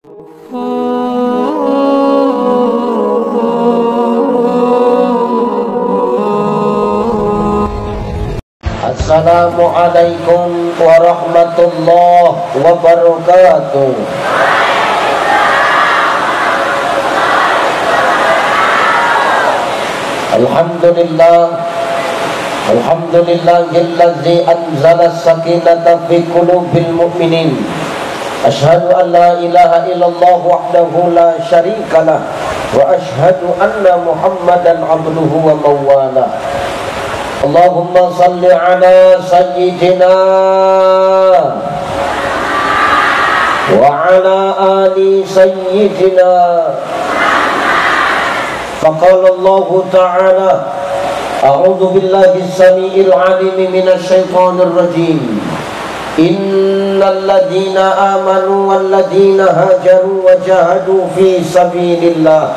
Assalamualaikum warahmatullahi wabarakatuh. Alhamdulillahillazi anzala as-sakinata fi qulubil mu'minin. Asyhadu an la ilaha illallah wahdahu la syarikalah wa asyhadu anna Muhammadan abduhu wa mawala. Allahumma salli ala sayyidina wa ala ali sayyidina. Faqala Allah ta'ala a'udzu billahi as-sami'il 'alim minasy syaithanir rajim. Innal ladzina amanu wal ladzina hajaru wa jahadu fi sabilillah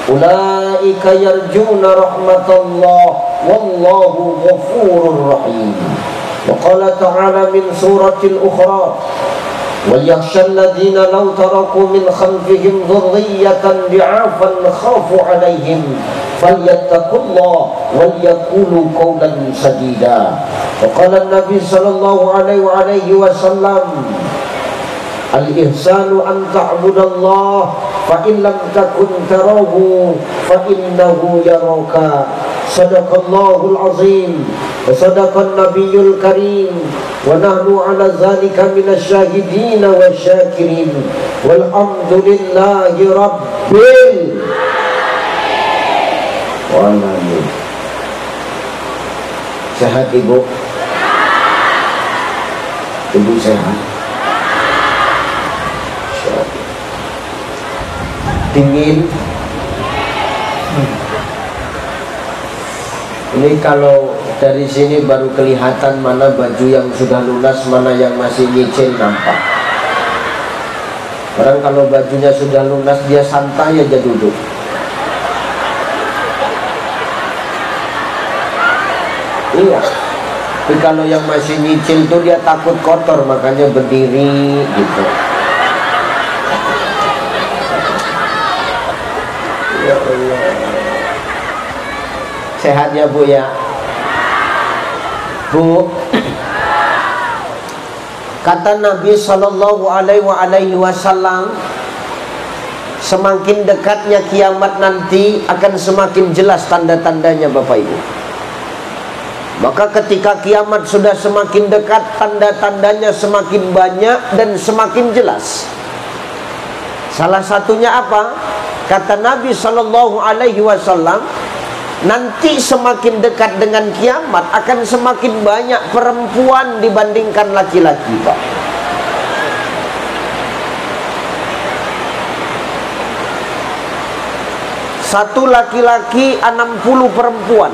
ulaika yarjuna rahmatallah wallahu ghafurur rahim. Wa qala ta'ala min suratil ukhra wal yakhshal ladzina law taraku min khalfihim dhurriyyatan di'afan khafu 'alaihim falyattaqullaha wal yaqulu qawlan sadida. Wa qala an-nabi sallallahu alaihi wasallam al-ihsanu an ta'budallaha fa in lam takun tarahu fa innahu yaraka. Sadaqallahul azim wa sadaqan nabiyyul karim wa nahnu ala zalika minasy syahidin wa syakirin walhamdulillahi rabbil alamin. Sehat ibu? Ibu sehat? Sehat. Dingin? Ini kalau dari sini baru kelihatan mana baju yang sudah lunas, mana yang masih nyicil nampak. Orang kalau bajunya sudah lunas dia santai aja duduk. Iya. Tapi kalau yang masih nyicil tuh dia takut kotor, makanya berdiri gitu. Ya Allah. Sehat ya Bu ya? Bu, kata Nabi Sallallahu Alaihi Wasallam, semakin dekatnya kiamat nanti akan semakin jelas tanda-tandanya Bapak Ibu. Maka ketika kiamat sudah semakin dekat, tanda-tandanya semakin banyak dan semakin jelas. Salah satunya apa? Kata Nabi Sallallahu Alaihi Wasallam, nanti semakin dekat dengan kiamat akan semakin banyak perempuan dibandingkan laki-laki, Pak. Satu laki-laki 60 perempuan.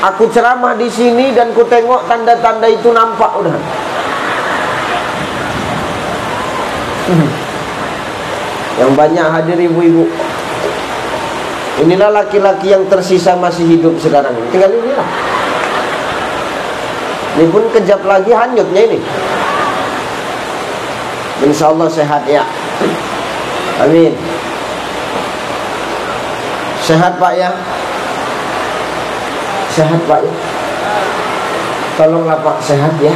Aku ceramah di sini dan ku tengok tanda-tanda itu nampak udah. Yang banyak hadir ibu-ibu. Inilah laki-laki yang tersisa masih hidup sekarang ini. Tinggal inilah. Ini pun kejap lagi hanyutnya ini. Insya Allah sehat ya. Amin. Sehat Pak ya. Sehat Pak ya. Tolonglah Pak sehat ya.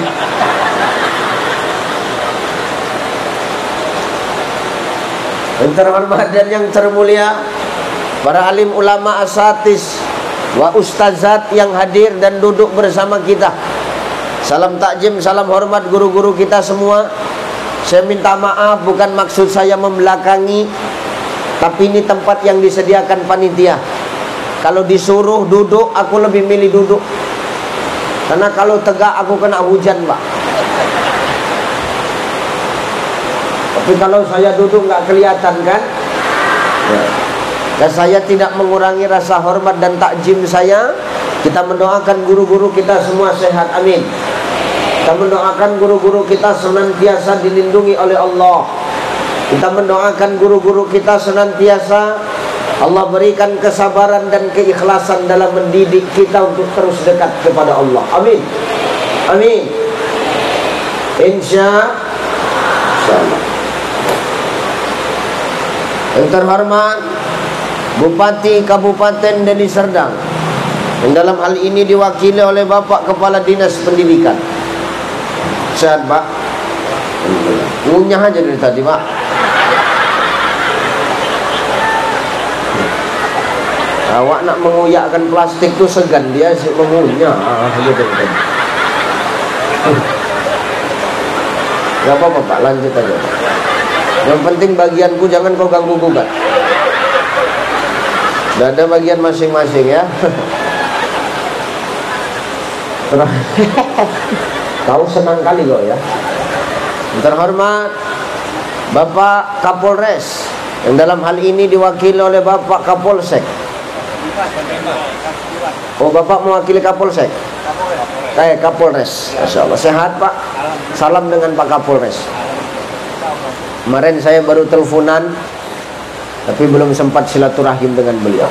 Yang terhormat dan yang termulia, para alim ulama asatis wa ustazat yang hadir dan duduk bersama kita. Salam takjim, salam hormat guru-guru kita semua. Saya minta maaf, bukan maksud saya membelakangi, tapi ini tempat yang disediakan panitia. Kalau disuruh duduk, aku lebih milih duduk. Karena kalau tegak aku kena hujan, Pak. Tapi kalau saya duduk nggak kelihatan kan? Ya. Dan saya tidak mengurangi rasa hormat dan takjim saya. Kita mendoakan guru-guru kita semua sehat, amin. Kita mendoakan guru-guru kita senantiasa dilindungi oleh Allah. Kita mendoakan guru-guru kita senantiasa Allah berikan kesabaran dan keikhlasan dalam mendidik kita untuk terus dekat kepada Allah, amin. Amin. Insya Insyaallah. Yang terhormat Bupati Kabupaten Deli Serdang, yang dalam hal ini diwakili oleh Bapak Kepala Dinas Pendidikan. Sehat Pak? Ngunyah aja dari tadi Pak. Awak nak menguyakkan plastik tuh segan, dia sih mengunyah gitu. Gak apa-apa Pak, lanjut aja. Yang penting bagianku jangan kau ganggu gugat. Dan ada bagian masing-masing ya. Kau senang kali kau ya. Terhormat Bapak Kapolres, yang dalam hal ini diwakili oleh Bapak Kapolsek. Oh, Bapak mewakili Kapolsek? Kapolres. Masya Allah. Sehat Pak? Salam dengan Pak Kapolres. Kemarin saya baru teleponan, tapi belum sempat silaturahim dengan beliau.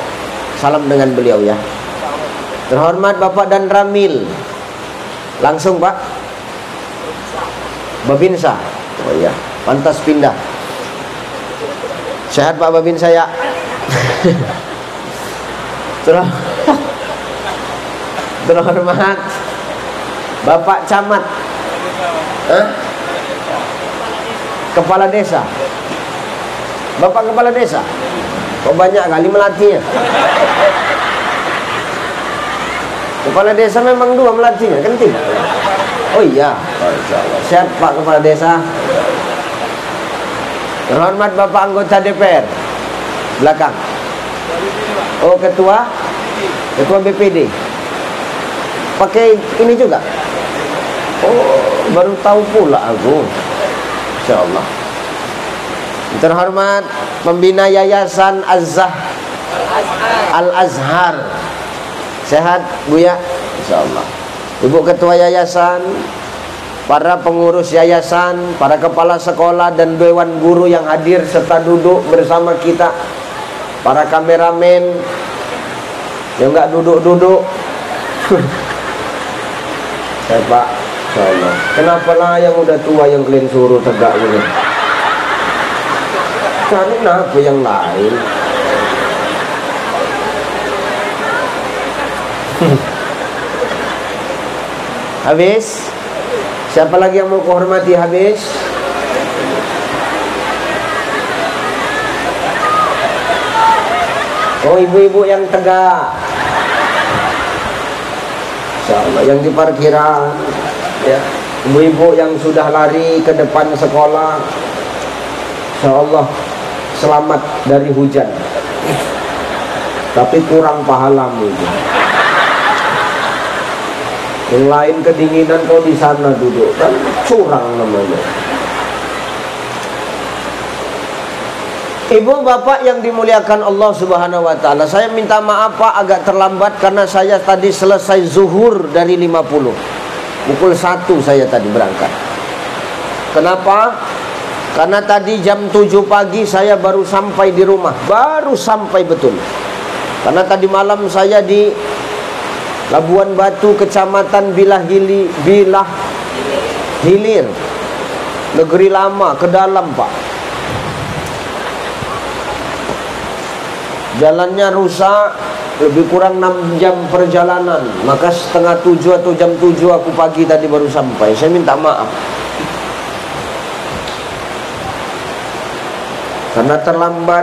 Salam dengan beliau ya. Terhormat Bapak Dan Ramil. Langsung Pak. Babinsa. Oh iya, pantas pindah. Sehat Pak Babinsa ya. Terhormat Bapak Camat, Kepala Desa. Bapak Kepala Desa, kok banyak kali melatihnya? Kepala Desa memang 2 melatihnya, kan tidak? Oh iya, sehat Pak Kepala Desa. Terhormat Bapak Anggota DPR belakang. Oh, Ketua BPD. Pakai ini juga. Oh, baru tahu pula aku. Insyaallah. Terhormat Pembina Yayasan Al-Azhar. Sehat Bu ya? Insyaallah. Ibu Ketua Yayasan, para pengurus yayasan, para kepala sekolah dan dewan guru yang hadir serta duduk bersama kita, para kameramen yang nggak duduk-duduk. Pak, insyaallah. Kenapa lah yang udah tua yang kalian suruh tegak gitu? Cari kenapa yang lain? Habis? Siapa lagi yang mau kehormati habis? Oh, ibu-ibu yang tegak. Insyaallah, yang di parkiran ya, ibu-ibu yang sudah lari ke depan sekolah, insyaallah selamat dari hujan, tapi kurang pahalamu. Yang lain kedinginan, kau di sana duduk, kan curang namanya. Ibu bapak yang dimuliakan Allah Subhanahu wa ta'ala, saya minta maaf Pak agak terlambat karena saya tadi selesai zuhur dari 50. Pukul 1 saya tadi berangkat. Kenapa? Karena tadi jam 7 pagi saya baru sampai di rumah. Baru sampai betul. Karena tadi malam saya di Labuan Batu, Kecamatan Bilah Hilir, Negeri Lama, ke dalam Pak. Jalannya rusak, lebih kurang 6 jam perjalanan. Maka setengah 7 atau jam 7 aku pagi tadi baru sampai. Saya minta maaf karena terlambat.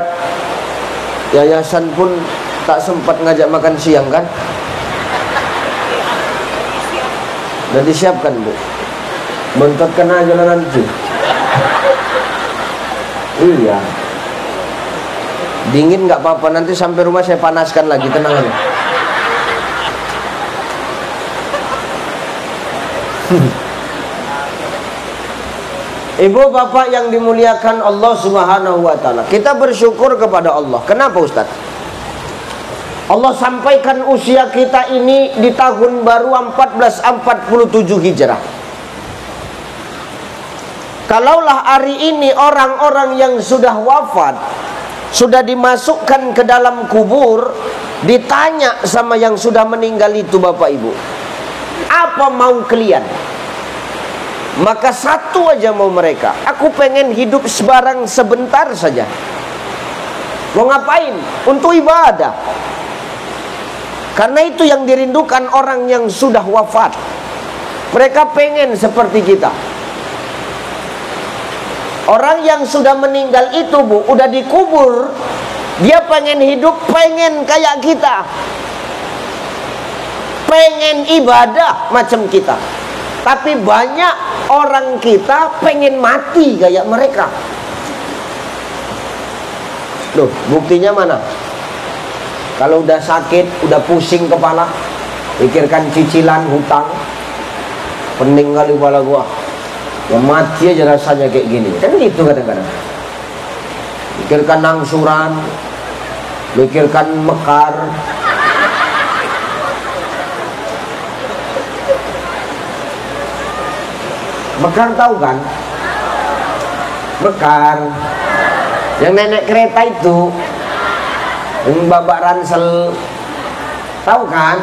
Yayasan pun tak sempat ngajak makan siang kan. Udah disiapkan Bu, bentot kena jalan nanti. Iya, dingin nggak apa-apa, nanti sampai rumah saya panaskan lagi, tenang aja. Ibu bapak yang dimuliakan Allah Subhanahu wa ta'ala, kita bersyukur kepada Allah. Kenapa Ustaz? Allah sampaikan usia kita ini di tahun baru 1447 Hijrah. Kalaulah hari ini orang-orang yang sudah wafat, sudah dimasukkan ke dalam kubur, ditanya sama yang sudah meninggal itu, Bapak Ibu, apa mau kalian? Maka satu aja mau mereka, aku pengen hidup sebarang sebentar saja. Mau ngapain? Untuk ibadah. Karena itu yang dirindukan orang yang sudah wafat. Mereka pengen seperti kita. Orang yang sudah meninggal itu, Bu, udah dikubur, dia pengen hidup, pengen kayak kita, pengen ibadah macam kita. Tapi banyak orang kita pengen mati kayak mereka. Loh, buktinya mana? Kalau udah sakit, udah pusing kepala, pikirkan cicilan hutang, pening kali kepala gua, ya mati aja rasanya kayak gini. Kan gitu kadang-kadang. Pikirkan angsuran, pikirkan mekar. Mekar tahu kan? Mekar yang nenek kereta itu, yang babak ransel, tahu kan?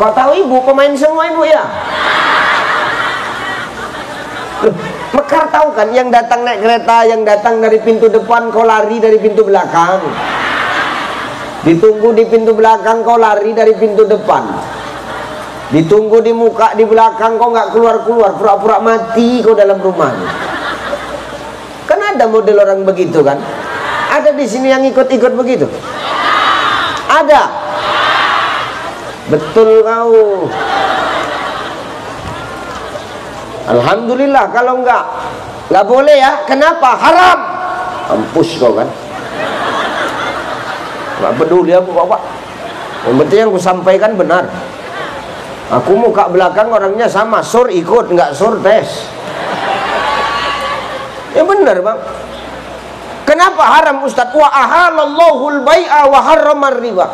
Kok tahu ibu? Pemain semua ibu ya? Loh, Mekar tahu kan? Yang datang naik kereta, yang datang dari pintu depan, kau lari dari pintu belakang. Ditunggu di pintu belakang, kau lari dari pintu depan. Ditunggu di muka di belakang, kau nggak keluar-keluar, pura-pura mati kau dalam rumah. Kan ada model orang begitu kan? Ada di sini yang ikut-ikut begitu? Ada. Betul kau. Alhamdulillah. Kalau nggak boleh ya. Kenapa? Haram. Mampus kau kan? Nggak peduli aku bapak. Yang penting yang aku sampaikan benar. Aku muka belakang orangnya sama, sur ikut, nggak sur tes. Ya benar bang. Kenapa haram Ustaz? Wa ahalallahul bai'a wa harramar riba.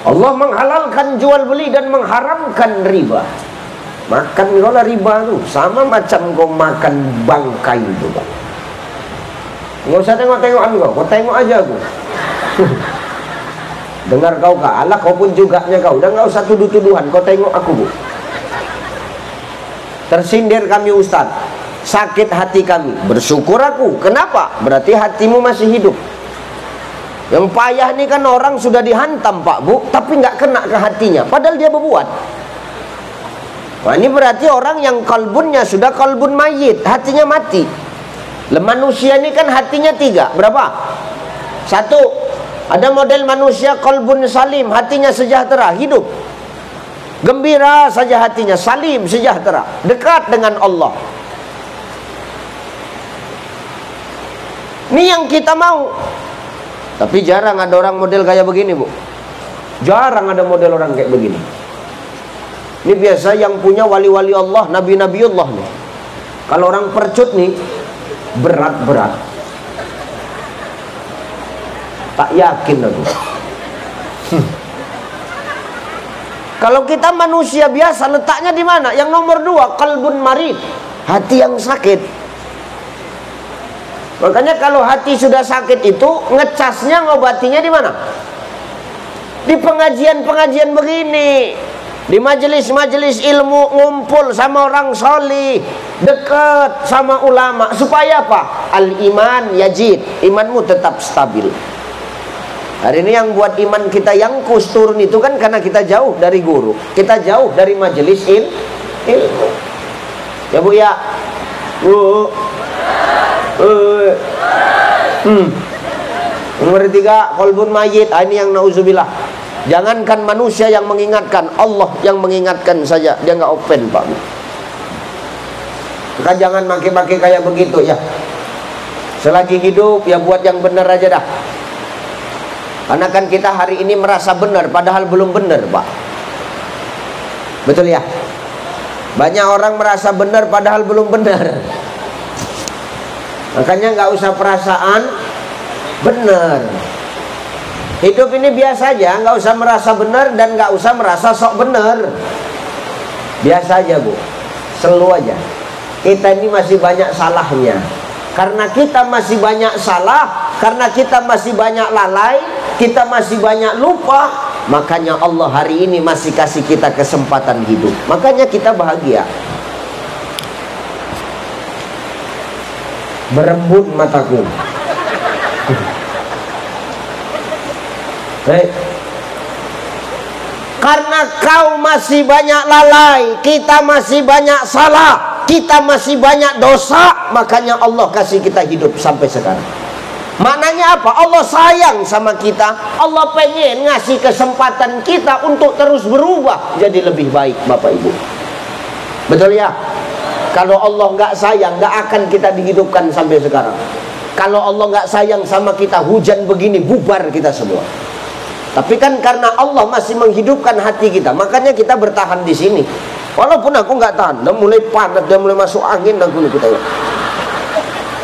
Allah menghalalkan jual beli dan mengharamkan riba. Makan kalau riba tuh sama macam kau makan bangkai itu bang. Nggak usah tengok-tengokan kau tengok aja aku. Dengar kau kalah, kau pun juganya kau. Udah nggak usah tuduh-tuduhan, kau tengok aku bu. Tersindir kami Ustaz, sakit hati kami. Bersyukur aku. Kenapa? Berarti hatimu masih hidup. Yang payah nih kan orang sudah dihantam Pak Bu, tapi nggak kena ke hatinya. Padahal dia berbuat. Nah ini berarti orang yang kalbunnya sudah kalbun mayit, hatinya mati. Manusia ini kan hatinya 3. Berapa? 1. Ada model manusia qalbun salim, hatinya sejahtera, hidup. Gembira saja hatinya, salim, sejahtera, dekat dengan Allah. Ini yang kita mau. Tapi jarang ada orang model kayak begini, Bu. Jarang ada model orang kayak begini. Ini biasa yang punya wali-wali Allah, nabi-nabi Allah nih. Kalau orang percut nih, berat-berat. Tak yakin aku. Kalau kita manusia biasa, letaknya di mana? Yang nomor 2, qalbun marid, hati yang sakit. Makanya kalau hati sudah sakit itu, ngecasnya, ngobatinya di mana? Di pengajian-pengajian begini, di majelis-majelis ilmu, ngumpul sama orang solih, dekat sama ulama. Supaya apa? Al-iman yajid, imanmu tetap stabil. Hari ini yang buat iman kita yang turun itu kan karena kita jauh dari guru, kita jauh dari majelis ilmu. Ya Bu ya. Bu. Nomor 3, qalbun mayit. Ini yang nauzubillah. Jangankan manusia yang mengingatkan, Allah yang mengingatkan saja dia nggak open Pak. Maka jangan maki-maki kayak begitu ya. Selagi hidup ya buat yang benar aja dah. Karena kan kita hari ini merasa benar, padahal belum benar, Pak. Betul ya? Banyak orang merasa benar, padahal belum benar. Makanya nggak usah perasaan benar. Hidup ini biasa aja, nggak usah merasa benar dan nggak usah merasa sok benar. Biasa aja Bu, selu aja. Kita ini masih banyak salahnya. Karena kita masih banyak salah, karena kita masih banyak lalai, kita masih banyak lupa, makanya Allah hari ini masih kasih kita kesempatan hidup. Makanya kita bahagia. berembun mataku. Karena kau masih banyak lalai, kita masih banyak salah, kita masih banyak dosa, makanya Allah kasih kita hidup sampai sekarang. Maknanya apa? Allah sayang sama kita. Allah pengen ngasih kesempatan kita untuk terus berubah jadi lebih baik, Bapak Ibu. Betul ya? Kalau Allah nggak sayang, nggak akan kita dihidupkan sampai sekarang. Kalau Allah nggak sayang sama kita, hujan begini bubar kita semua. Tapi kan karena Allah masih menghidupkan hati kita, makanya kita bertahan di sini. Walaupun aku nggak tahan, udah mulai panas, udah mulai masuk angin, aku nih kita.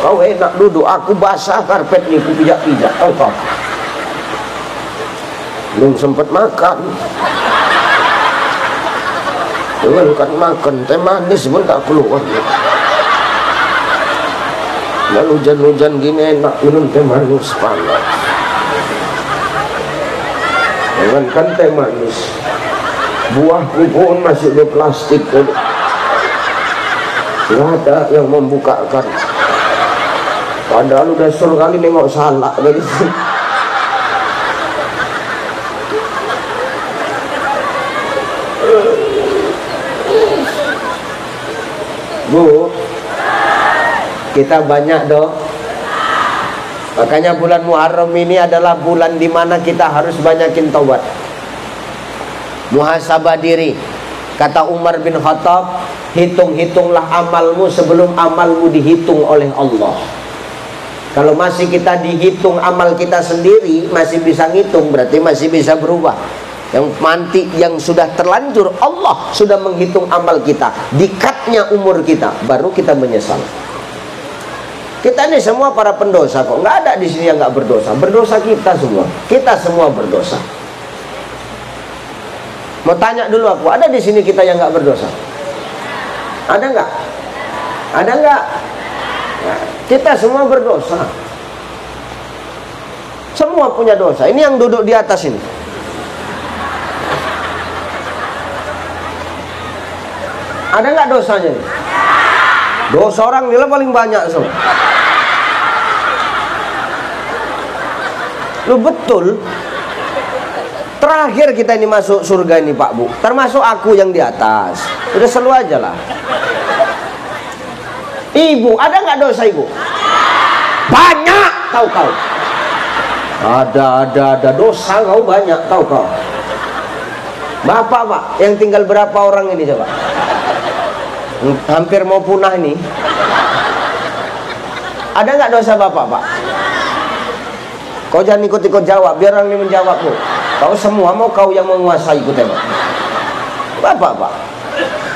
Kau enak duduk, aku basah karpet nih, aku pijak-pijak. Tahu kau? Belum sempat makan. Jangan kan makan, teh manis pun tak keluar. Dan hujan-hujan gini enak minum teh manis panas. Jangan kan teh manis, buahku pun masih di plastik. Nggak ada yang membukakan. Padahal udah suruh kali nengok salah dari sini. Bu, kita banyak doh. Makanya bulan Muharram ini adalah bulan dimana kita harus banyakin taubat, muhasabah diri. Kata Umar bin Khattab, hitung-hitunglah amalmu sebelum amalmu dihitung oleh Allah. Kalau masih kita dihitung amal kita sendiri, masih bisa ngitung, berarti masih bisa berubah. Yang mati, yang sudah terlanjur, Allah sudah menghitung amal kita, dikatnya umur kita, baru kita menyesal. Kita ini semua para pendosa kok, nggak ada di sini yang nggak berdosa. Berdosa kita semua berdosa. Mau tanya dulu aku, ada di sini kita yang nggak berdosa? Ada nggak? Ada nggak? Kita semua berdosa. Semua punya dosa. Ini yang duduk di atas ini. Ada nggak dosanya? Dosa orang nilai paling banyak semua. Lu betul. Terakhir kita ini masuk surga ini Pak Bu, termasuk aku yang di atas. Udah selalu aja lah. Ibu, ada nggak dosa ibu? Banyak, tahu kau? Ada dosa kau banyak, tahu kau? Bapak Pak, yang tinggal berapa orang ini coba? Hampir mau punah ini. Ada nggak dosa Bapak Pak? Kau jangan ikut-ikut jawab, biar orang ini menjawab Bu. Kau semua mau kau yang menguasai ku tembak. Bapak Pak,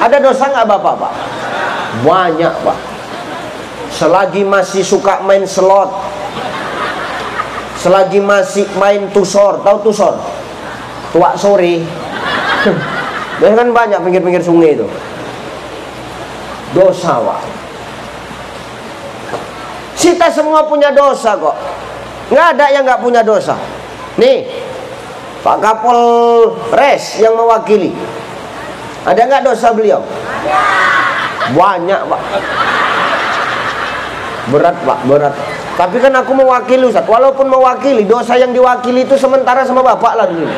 ada dosa nggak Bapak Pak? Banyak Pak. Selagi masih suka main slot, selagi masih main tusor, tahu tusor? Tuak sore. Biasanya kan banyak pinggir-pinggir sungai itu. Dosa Pak. Kita semua punya dosa kok. Nggak ada yang nggak punya dosa. Nih, Pak Kapolres yang mewakili, ada nggak dosa beliau? Banyak Pak. Berat Pak, berat. Tapi kan aku mewakili Ustaz. Walaupun mewakili, dosa yang diwakili itu sementara sama Bapak lah dulu.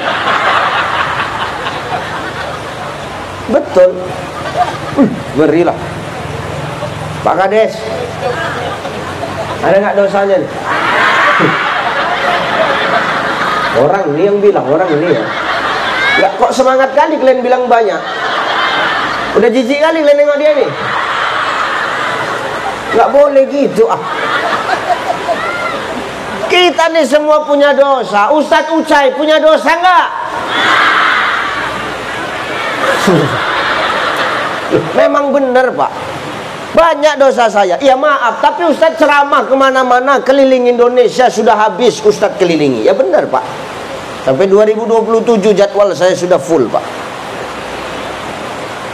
Betul. Ngeri lah. Pak Kades, ada nggak dosanya nih? Orang ini yang bilang, orang ini ya. Nggak, kok semangat kali kalian bilang banyak. Udah jijik kali kalian nengok dia nih. Nggak boleh gitu ah. Kita nih semua punya dosa. Ustadz Ucai punya dosa nggak? Memang benar Pak, banyak dosa saya. Iya maaf, tapi Ustadz ceramah kemana-mana, keliling Indonesia sudah habis Ustadz kelilingi. Ya benar Pak, sampai 2027 jadwal saya sudah full Pak.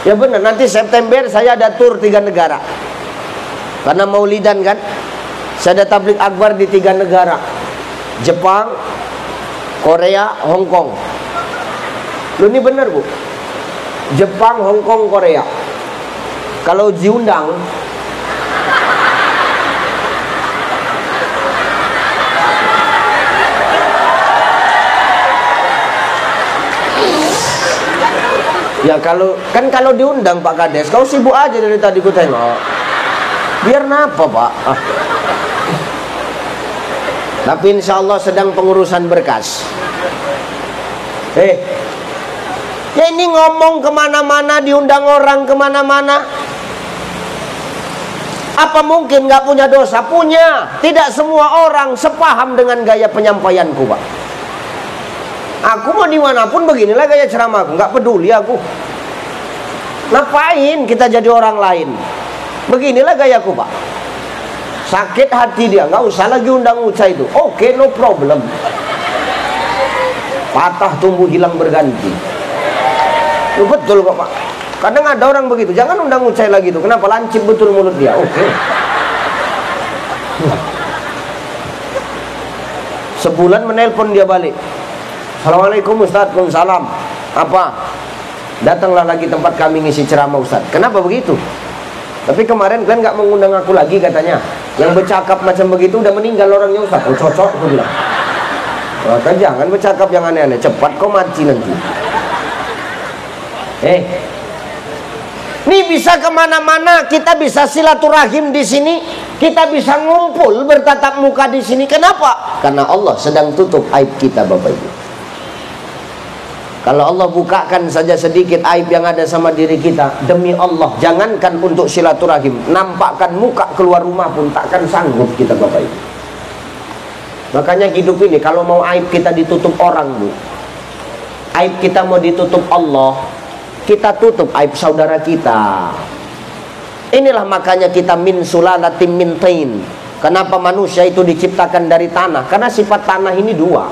Ya benar, nanti September saya ada tur 3 negara. Karena Maulidan kan, saya ada tablik akbar di 3 negara: Jepang, Korea, Hong Kong. Loh ini benar Bu, Jepang, Hong Kong, Korea. Kalau diundang, Ya kalau diundang Pak Kades, kau sibuk aja dari tadi ku tengok. Biar napa Pak? Tapi insya Allah sedang pengurusan berkas. Ya ini ngomong kemana-mana, diundang orang kemana-mana. Apa mungkin nggak punya dosa? Punya. Tidak semua orang sepaham dengan gaya penyampaianku, Pak. Aku mau dimanapun beginilah gaya ceramahku, nggak peduli aku. Ngapain kita jadi orang lain? Beginilah gayaku, Pak. Sakit hati dia, nggak usah lagi undang Uca itu. Oke, no problem. Patah tumbuh hilang berganti. Betul kok, Pak. Kadang ada orang begitu, jangan undang Ucai lagi tuh. Kenapa? Lancip betul mulut dia. Oke. Sebulan menelpon dia balik. Assalamualaikum Ustaz. Waalaikumsalam. Apa? Datanglah lagi tempat kami ngisi ceramah Ustaz. Kenapa begitu? Tapi kemarin kalian nggak mengundang aku lagi katanya. Yang bercakap macam begitu udah meninggal orangnya Ustaz. Oh, cocok aku bilang. Maka jangan bercakap yang aneh-aneh. Cepat kau mati nanti. Ini bisa kemana-mana, kita bisa silaturahim di sini, kita bisa ngumpul bertatap muka di sini. Kenapa? Karena Allah sedang tutup aib kita, Bapak Ibu. Kalau Allah bukakan saja sedikit aib yang ada sama diri kita, demi Allah, jangankan untuk silaturahim, nampakkan muka keluar rumah pun takkan sanggup kita, Bapak Ibu. Makanya hidup ini, kalau mau aib kita ditutup orang, Bu, aib kita mau ditutup Allah, kita tutup aib saudara kita. Inilah makanya kita min sulalatim min tain. Kenapa manusia itu diciptakan dari tanah? Karena sifat tanah ini dua.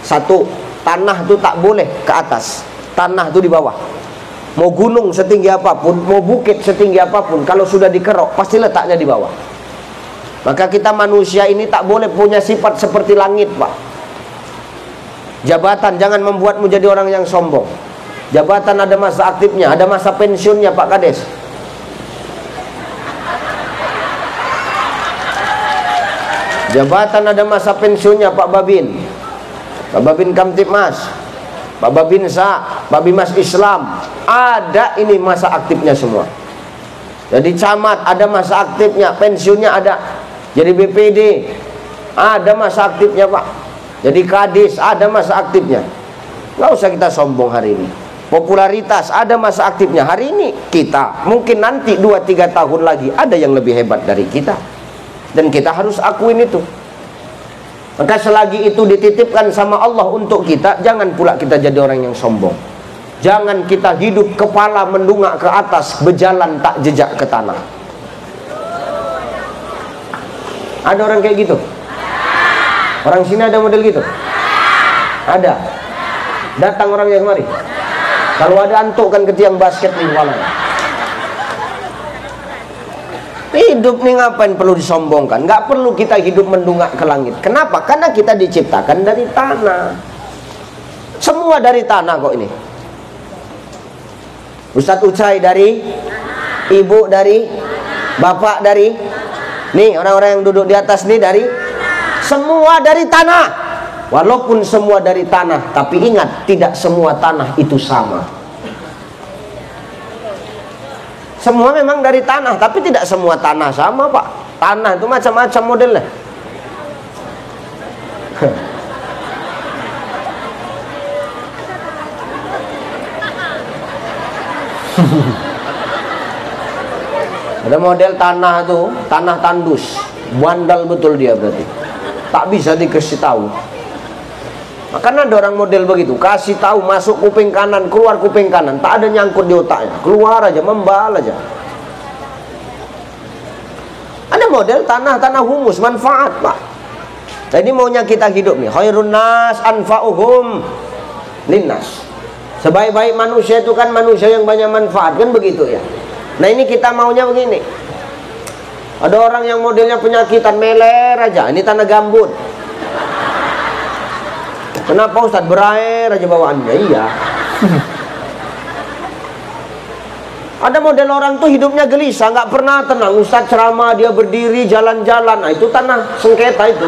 Satu, tanah itu tak boleh ke atas, tanah itu di bawah. Mau gunung setinggi apapun, mau bukit setinggi apapun, kalau sudah dikerok pasti letaknya di bawah. Maka kita manusia ini tak boleh punya sifat seperti langit, Pak. Jabatan jangan membuatmu jadi orang yang sombong. Jabatan ada masa aktifnya, ada masa pensiunnya, Pak Kades. Jabatan ada masa pensiunnya, Pak Babin. Pak Babin Kamtipmas, Pak Babin Sa, Pak Bimas Islam. Ada ini masa aktifnya semua. Jadi camat ada masa aktifnya, pensiunnya ada. Jadi BPD ada masa aktifnya, Pak. Jadi Kadis ada masa aktifnya. Nggak usah kita sombong hari ini. Popularitas ada masa aktifnya. Hari ini kita, mungkin nanti 2-3 tahun lagi ada yang lebih hebat dari kita. Dan kita harus akuin itu. Maka selagi itu dititipkan sama Allah untuk kita, jangan pula kita jadi orang yang sombong. Jangan kita hidup kepala mendungak ke atas, berjalan tak jejak ke tanah. Ada orang kayak gitu? Orang sini ada model gitu? Ada. Datang orang yang kemari. Kalau ada antuk kan ke tiang basket nih malah. Hidup nih ngapain perlu disombongkan? Nggak perlu kita hidup mendungak ke langit. Kenapa? Karena kita diciptakan dari tanah. Semua dari tanah kok ini. Ustadz Ucai dari, ibu dari, bapak dari, nih orang-orang yang duduk di atas nih dari, semua dari tanah. Walaupun semua dari tanah, tapi ingat, tidak semua tanah itu sama. Semua memang dari tanah, tapi tidak semua tanah sama, Pak. Tanah itu macam-macam modelnya. Ada model tanah tuh, tanah tandus, bandal betul dia berarti. Tak bisa dikasih tahu. Karena ada orang model begitu, kasih tahu masuk kuping kanan, keluar kuping kanan, tak ada nyangkut di otaknya, keluar aja, membal aja. Ada model tanah humus, manfaat, Pak. Jadi maunya kita hidup nih, khairun nas anfa'uhum linnas. Sebaik-baik manusia itu kan manusia yang banyak manfaat, kan begitu ya. Nah ini kita maunya begini. Ada orang yang modelnya penyakitan, meler aja, ini tanah gambut. Kenapa Ustadz? Berair aja bawaannya. Iya. Ada model orang tuh hidupnya gelisah, nggak pernah tenang. Ustadz ceramah, dia berdiri jalan-jalan. Nah itu tanah sengketa itu.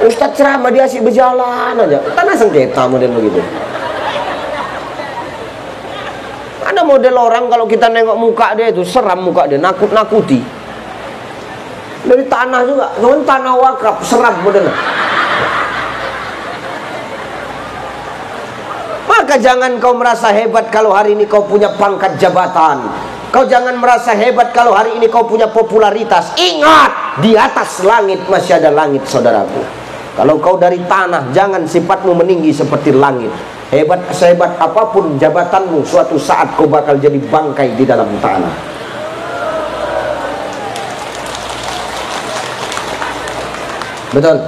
Ustaz ceramah dia asik berjalan aja. Tanah sengketa model begitu. Ada model orang kalau kita nengok muka dia itu seram, muka dia nakut-nakuti. Dari tanah juga, cuman tanah wakaf seram modelnya. Maka jangan kau merasa hebat kalau hari ini kau punya pangkat jabatan. Kau jangan merasa hebat kalau hari ini kau punya popularitas. Ingat, di atas langit masih ada langit, saudaraku. Kalau kau dari tanah, jangan sifatmu meninggi seperti langit. Sehebat apapun jabatanmu, suatu saat kau bakal jadi bangkai di dalam tanah. Betul?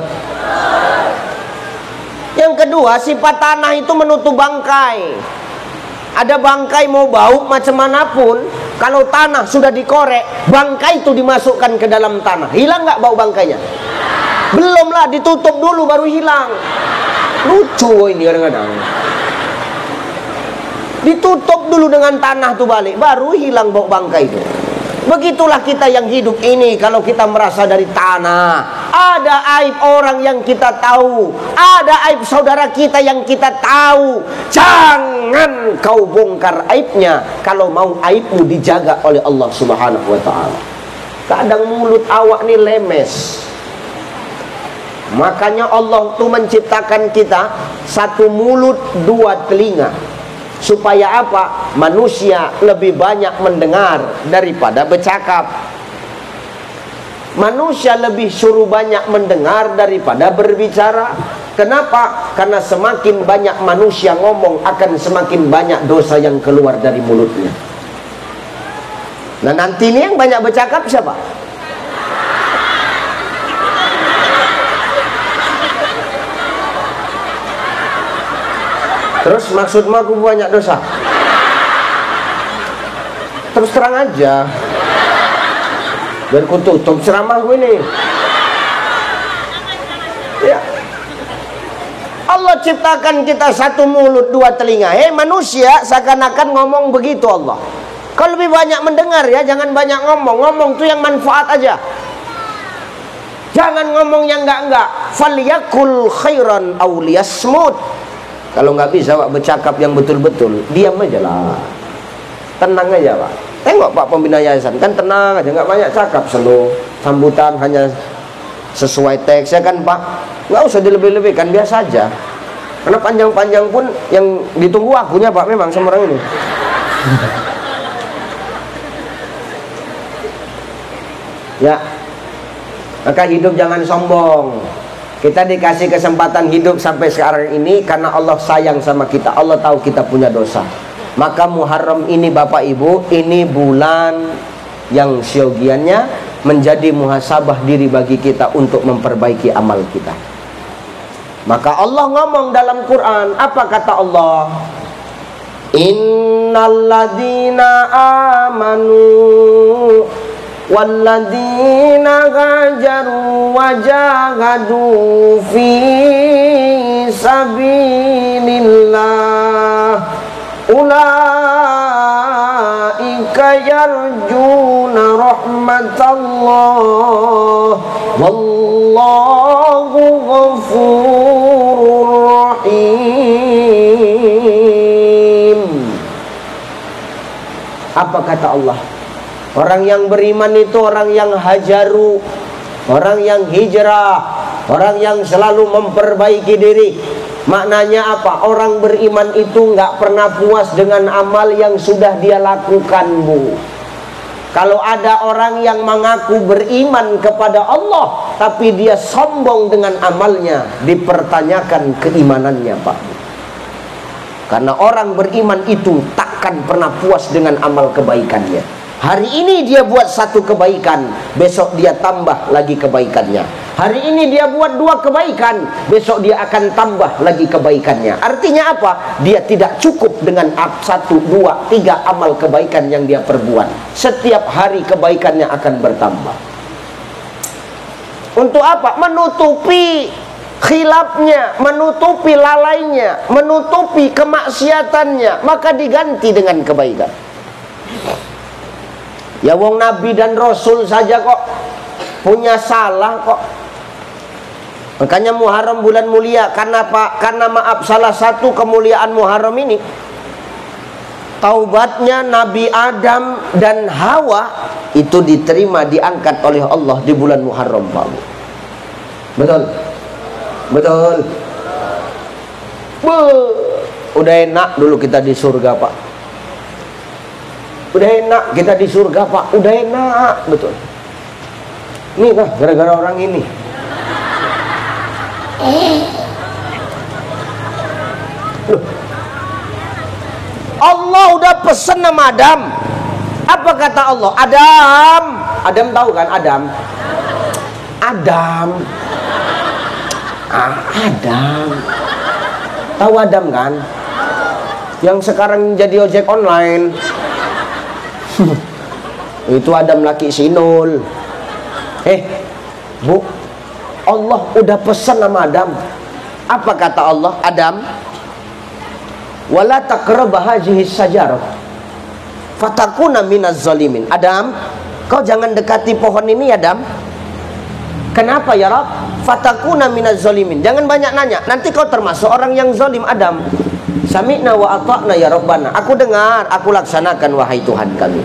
Yang kedua, sifat tanah itu menutup bangkai. Ada bangkai mau bau macam manapun, kalau tanah sudah dikorek, bangkai itu dimasukkan ke dalam tanah. Hilang nggak bau bangkainya? Belumlah, ditutup dulu baru hilang. Lucu ini kadang-kadang. Ditutup dulu dengan tanah tuh balik, baru hilang bau bangkai itu. Begitulah kita yang hidup ini. Kalau kita merasa dari tanah, ada aib orang yang kita tahu, ada aib saudara kita yang kita tahu, jangan kau bongkar aibnya kalau mau aibmu dijaga oleh Allah Subhanahu wa ta'ala. Kadang mulut awak ni lemes. Makanya Allah tuh menciptakan kita satu mulut dua telinga. Supaya apa? Manusia lebih banyak mendengar daripada bercakap. Manusia lebih suruh banyak mendengar daripada berbicara. Kenapa? Karena semakin banyak manusia ngomong, akan semakin banyak dosa yang keluar dari mulutnya. Nah nanti ini yang banyak bercakap siapa? Terus maksudmu aku banyak dosa? Terus terang aja. Dan ku tutup ceramahku ini. Ya. Allah ciptakan kita satu mulut dua telinga. Manusia seakan-akan ngomong begitu Allah. Kalau lebih banyak mendengar ya, jangan banyak ngomong. Ngomong tuh yang manfaat aja. Jangan ngomong yang enggak. Falyakul khairan aw liyasmut. Kalau nggak bisa Pak bercakap yang betul-betul, diam aja lah. Tenang aja Pak. Tengok Pak pembina yayasan, kan tenang aja, nggak banyak cakap, slow. Sambutan hanya sesuai teks ya kan Pak. Nggak usah dilebih-lebihkan, biasa aja. Karena panjang-panjang pun yang ditunggu akunya Pak memang sama orang ini. Ya. Maka hidup jangan sombong. Kita dikasih kesempatan hidup sampai sekarang ini karena Allah sayang sama kita. Allah tahu kita punya dosa. Maka Muharram ini Bapak Ibu, ini bulan yang siogiannya menjadi muhasabah diri bagi kita untuk memperbaiki amal kita. Maka Allah ngomong dalam Quran, apa kata Allah? Innalladzina amanu walladzina hajaru wajahadu fi sabilillah ulaika yarjuna rahmatallah wallahu ghafurur rahim. Apa kata Allah? Orang yang beriman itu orang yang hajaru, orang yang hijrah, orang yang selalu memperbaiki diri. Maknanya apa? Orang beriman itu nggak pernah puas dengan amal yang sudah dia lakukan, Bu. Kalau ada orang yang mengaku beriman kepada Allah, tapi dia sombong dengan amalnya, dipertanyakan keimanannya, Pak. Karena orang beriman itu takkan pernah puas dengan amal kebaikannya. Hari ini dia buat satu kebaikan, besok dia tambah lagi kebaikannya. Hari ini dia buat dua kebaikan, besok dia akan tambah lagi kebaikannya. Artinya apa? Dia tidak cukup dengan 1, 2, 3 amal kebaikan yang dia perbuat. Setiap hari kebaikannya akan bertambah. Untuk apa? Menutupi khilafnya, menutupi lalainya, menutupi kemaksiatannya, maka diganti dengan kebaikan. Ya wong Nabi dan Rasul saja kok punya salah kok. Makanya Muharram bulan mulia. Karena apa? Karena maaf, salah satu kemuliaan Muharram ini, taubatnya Nabi Adam dan Hawa itu diterima, diangkat oleh Allah di bulan Muharram, Pak. Betul? Betul. Udah enak dulu kita di surga, Pak. Udah enak kita di surga, Pak. Udah enak, betul. Ini lah gara-gara orang ini. Loh. Allah udah pesen sama Adam. Apa kata Allah? Adam. Adam tahu kan Adam? Adam. Adam. Tahu Adam kan? Yang sekarang jadi ojek online. Itu Adam laki Sinul. Bu, Allah udah pesan sama Adam. Apa kata Allah? Adam, wala taqrab hadhihi syajarah fatakuna minaz zalimin. Adam, kau jangan dekati pohon ini, Adam. Kenapa ya Rabb? Fatakuna minaz zalimin. Jangan banyak nanya, nanti kau termasuk orang yang zalim, Adam. Sami'na wa ata'na ya Rabbana. Aku dengar, aku laksanakan wahai Tuhan kami.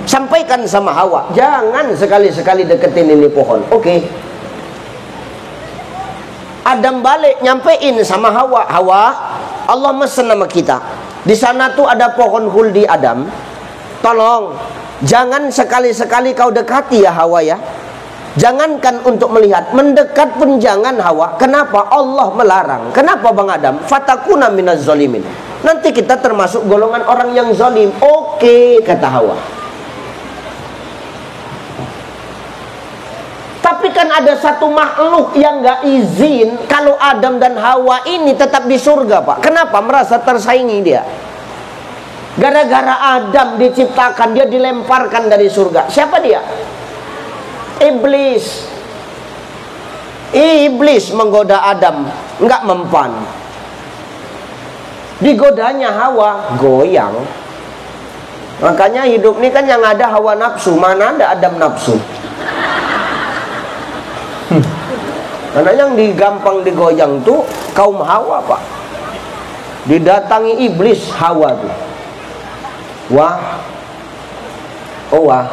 Sampaikan sama Hawa, jangan sekali-sekali deketin ini pohon. Oke. Adam balik nyampein sama Hawa. Hawa, Allah mesen nama kita. Di sana tuh ada pohon huldi, Adam. Tolong, jangan sekali-sekali kau dekati ya Hawa ya. Jangankan untuk melihat, mendekat pun jangan Hawa. Kenapa? Allah melarang. Kenapa Bang Adam? Fatakuna minaz zalimin. Nanti kita termasuk golongan orang yang zalim. Oke, kata Hawa. Tapi kan ada satu makhluk yang gak izin kalau Adam dan Hawa ini tetap di surga, Pak. Kenapa? Merasa tersaingi dia. Gara-gara Adam diciptakan, dia dilemparkan dari surga. Siapa dia? Iblis. Iblis menggoda Adam, nggak mempan. Digodanya Hawa, goyang. Makanya hidup ini kan yang ada hawa nafsu, mana ada Adam nafsu. Karena yang digampang digoyang tuh kaum Hawa, Pak. Didatangi iblis Hawa tuh. Wah. Oh wah.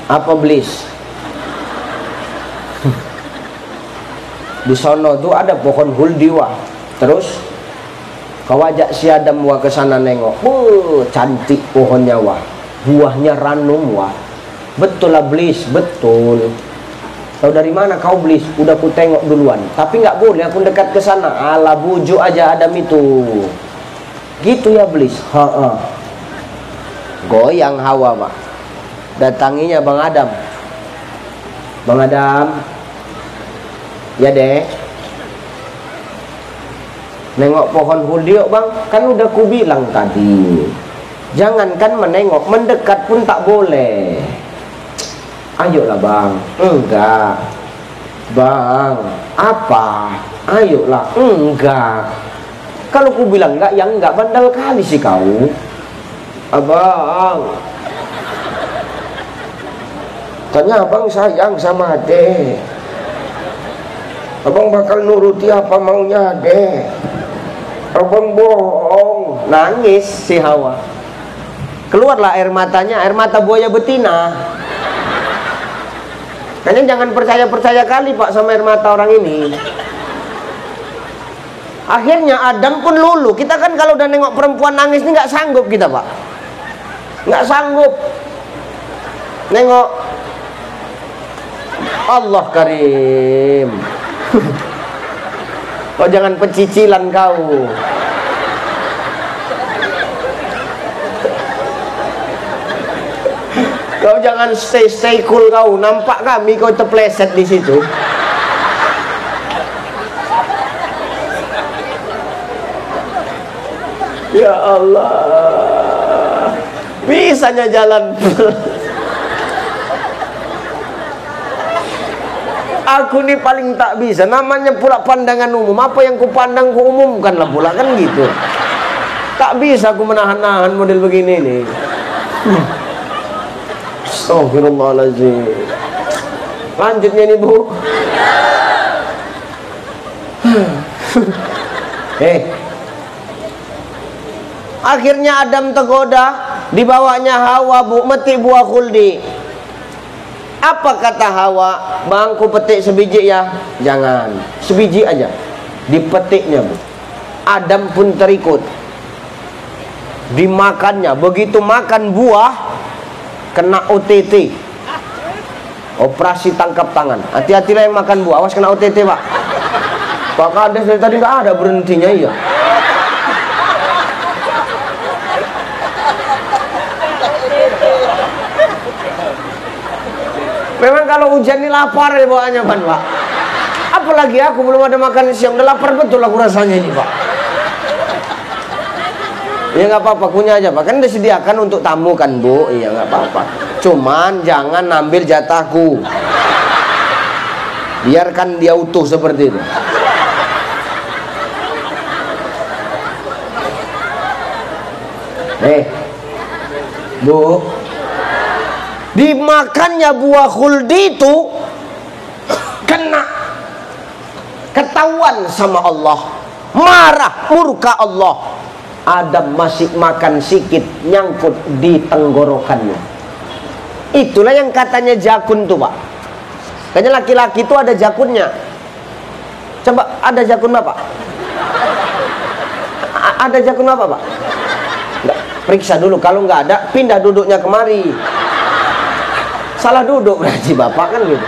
Apa iblis? Di sono tuh ada pohon huldi wah. Terus kau ajak si Adam wah ke sana nengok. Cantik pohonnya wah. Buahnya ranum wah. Betul lah iblis, betul. Tahu dari mana kau iblis? Udah ku tengok duluan. Tapi nggak boleh aku dekat ke sana. Ala bujuk aja Adam itu. Gitu ya iblis. Goyang Hawa, Pak. Datanginya Bang Adam. Bang Adam. Ya deh. Nengok pohon huldi yuk Bang. Kan udah ku bilang tadi. Jangankan menengok, mendekat pun tak boleh. Ayolah Bang. Enggak Bang. Apa? Ayolah. Enggak. Kalau ku bilang enggak, ya enggak. Bandel kali sih kau. Abang. Tanya abang sayang sama adek. Abang bakal nuruti apa maunya adek. Abang bohong. Nangis si Hawa. Keluarlah air matanya, air mata buaya betina. Kalian jangan percaya-percaya kali Pak sama air mata orang ini. Akhirnya Adam pun luluh. Kita kan kalau udah nengok perempuan nangis ini nggak sanggup kita Pak. Nggak sanggup. Nengok. Allah Karim. Kau jangan pecicilan kau. Kau jangan stay cool kau. Nampak kami kau terpleset di situ. Ya Allah. Bisanya jalan. Aku ini paling tak bisa. Namanya pula pandangan umum. Apa yang ku pandang ku umumkan lah pula kan gitu. Tak bisa aku menahan-nahan model begini nih. Astagfirullahaladzim. Lanjutnya nih Bu. Akhirnya Adam tergoda, dibawanya Hawa metik buah khuldi. Apa kata Hawa? Bang, ku petik sebiji ya. Jangan, sebiji aja. Dipetiknya, Bu. Adam pun terikut. Dimakannya. Begitu makan buah, kena OTT, operasi tangkap tangan. Hati-hatilah yang makan buah, awas kena OTT, Pak. Pak Kades dari tadi nggak ada berhentinya, iya. Memang kalau hujan ini lapar ya bawaannya, Pak. Apalagi aku belum ada makan siang, udah lapar betul aku rasanya ini, Pak. Ya nggak apa-apa, punya aja, Pak. Kan disediakan untuk tamu kan, Bu. Iya nggak apa-apa. Cuman jangan ambil jatahku. Biarkan dia utuh seperti itu. Bu, dimakannya buah khuldi itu kena ketahuan sama Allah, marah, murka Allah. Adam masih makan sikit, nyangkut di tenggorokannya. Itulah yang katanya jakun tuh, Pak. Kayaknya laki-laki itu ada jakunnya. Coba, ada jakun Bapak? Ada jakun Bapak, Pak? Enggak, periksa dulu. Kalau nggak ada, pindah duduknya kemari. Salah duduk berarti Bapak kan gitu.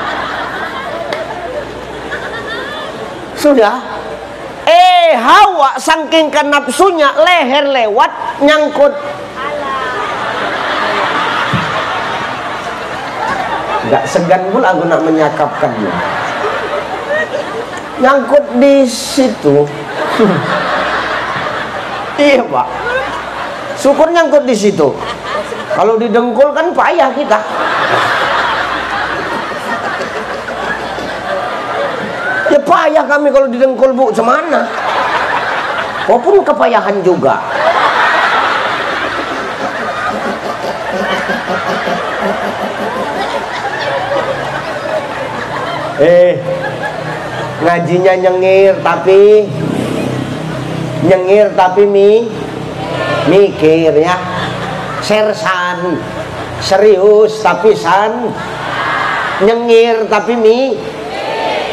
Sudah. Hawa saking ke nafsunya, leher lewat, nyangkut. Nggak segan pula aku nak menyakapkannya. Nyangkut di situ. Iya, Pak. Syukur nyangkut di situ. Kalau di dengkul kan payah kita. Ya payah kami kalau di dengkul, Bu. Cemana? Walaupun kepayahan juga. Ngajinya nyengir tapi mikir ya. Sersan, serius tapi nyengir tapi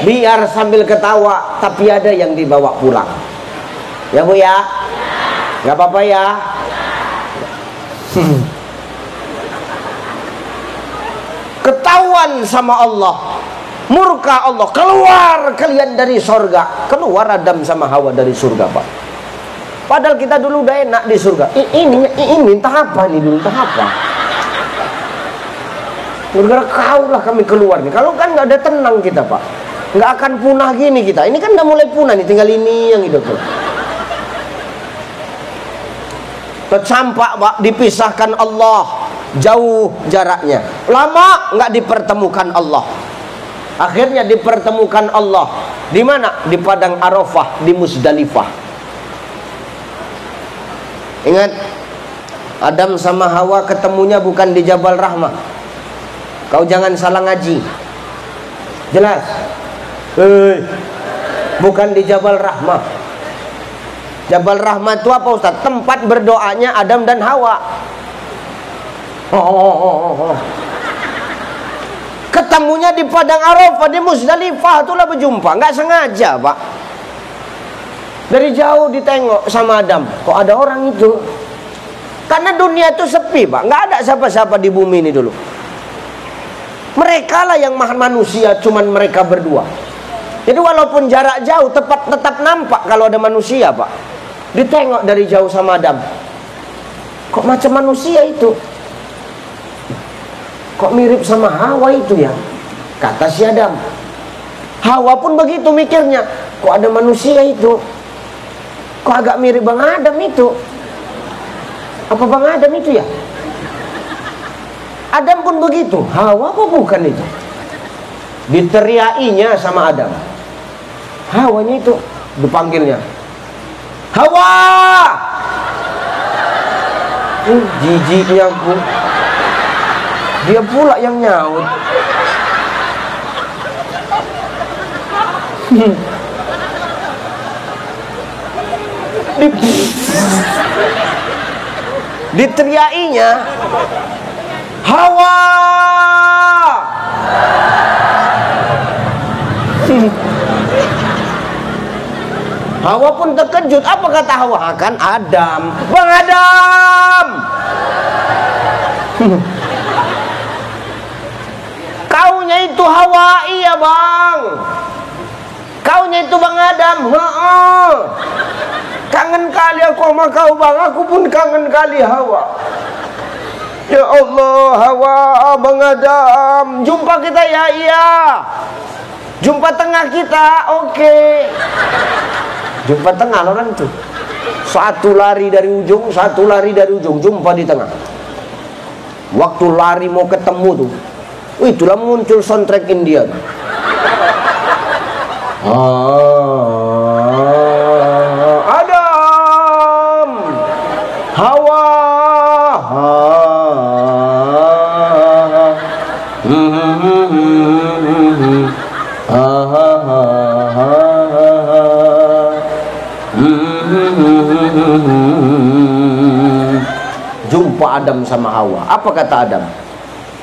biar sambil ketawa tapi ada yang dibawa pulang. Ya, Bu ya? Nggak apa-apa ya? Ketahuan sama Allah, murka Allah, keluar kalian dari surga. Keluar Adam sama Hawa dari surga, Pak. Padahal kita dulu udah enak di surga. Ini entah apa nih dulu, entah apa. Gara-gara kau lah kami keluar nih. Kalau kan nggak ada tenang kita, Pak. Nggak akan punah gini kita. Ini kan udah mulai punah nih, tinggal ini yang hidup tuh. Tercampak, Pak, dipisahkan Allah, jauh jaraknya, lama nggak dipertemukan Allah. Akhirnya dipertemukan Allah di mana? Di padang Arafah, di Musdalifah. Ingat, Adam sama Hawa ketemunya bukan di Jabal Rahmah. Kau jangan salah ngaji. Jelas? Bukan di Jabal Rahmah. Jabal Rahmah itu apa, Ustaz? Tempat berdoanya Adam dan Hawa. Ketemunya di padang Arafah, di Musdalifah, itulah berjumpa. Nggak sengaja, Pak. Dari jauh ditengok sama Adam, kok ada orang itu? Karena dunia itu sepi, Pak. Nggak ada siapa-siapa di bumi ini dulu. Mereka lah yang manusia, cuman mereka berdua. Jadi walaupun jarak jauh, tetap nampak kalau ada manusia, Pak. Ditengok dari jauh sama Adam, kok macam manusia itu, kok mirip sama Hawa itu ya, kata si Adam. Hawa pun begitu mikirnya, kok ada manusia itu, kok agak mirip Bang Adam itu. Apa Bang Adam itu ya? Adam pun begitu. Hawa apa bukan itu? Diteriainya sama Adam. Hawanya itu dipanggilnya, Hawa. Jijiknya aku. Dia pula yang nyaut. Diteriainya Hawa. Hawa pun terkejut. Apa kata Hawa? Kan Adam. Bang Adam, kaunya itu Hawa. Iya bang, kaunya itu Bang Adam. Kangen kali aku sama kau bang. Aku pun kangen kali Hawa. Ya Allah, Hawa, Bang Adam, jumpa kita ya. Iya, jumpa tengah kita. Oke. Jumpa tengah orang tuh. Satu lari dari ujung, satu lari dari ujung, jumpa di tengah. Waktu lari mau ketemu tuh, itulah muncul soundtrack India. Adam, Hawa, jumpa Adam sama Hawa. Apa kata Adam?